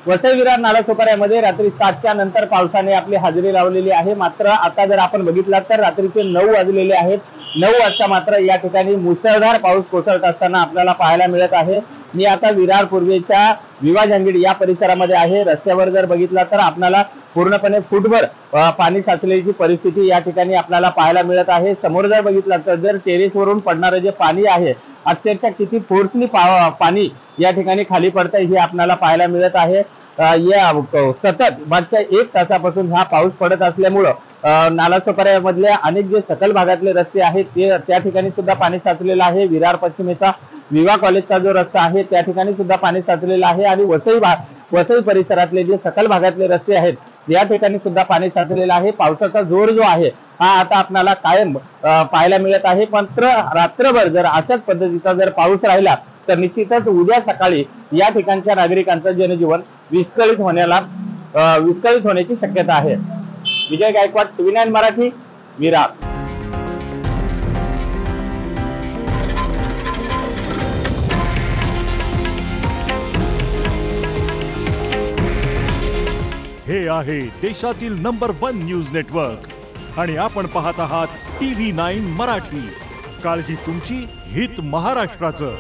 वसई विरार नालासोपाऱ्यामध्ये रात्री 7च्या नंतर पावसाने आपली हजेरी लावलेली आहे। मात्र आता जर आपण बघितलं तर रात्रीचे 9 वाजलेले आहेत। 9 वाजता मात्र या ठिकाणी मुसळधार पाऊस कोसळत असताना आपल्याला पाहायला मिळत आहे। मी आता विरार पूर्वेच्या विवा जंगीड या परिसरामध्ये आहे। रस्त्यावर जर बघितलं तर आपल्याला पूर्णपणे फुटभर पाणी साचलेली परिस्थिती या ठिकाणी आपल्याला पाहायला मिळत आहे। समोर जर बघितलं तर जर टेरेसवरून पडणारे जे पाणी आहे अक्षरशः किती फोर्सनी पाणी या ठिकाणी खाली पडतंय हे आपल्याला पाहायला मिळत आहे। या सतत मागच्या 1 तासापासून हा पाऊस पडत असल्यामुळं नालासोपाऱ्यामधले अनेक जे सखल भागातले रस्ते आहेत ते त्या ठिकाणी सुद्धा पाणी साचलेलं आहे। विरार पश्चिमेचा विवा कॉलेजचा जो रस्ता आहे त्या ठिकाणी सुद्धा पाणी साचलेलं आहे आणि वसई परिसरातले जे सखल भागातले रस्ते आहेत या ठिकाणी सुद्धा पाणी साचलेलं आहे। पावसाचा जोर जो आहे हा आता आपल्याला कायम पाहायला मिळत आहे। मात्र रात्रभर जर अशाच पद्धतीचा जर पाऊस राहिला तर निश्चितच उद्या सकाळी या ठिकाणच्या नागरिकांचं जनजीवन विस्कळीत होण्याची शक्यता आहे। विजय गायकवाड, TV9 मराठी, विरार। हे आहे देशातील नंबर 1 न्यूज नेटवर्क आणि आपण पाहत आहात TV9 मराठी। काळजी तुमची, हित महाराष्ट्राचं।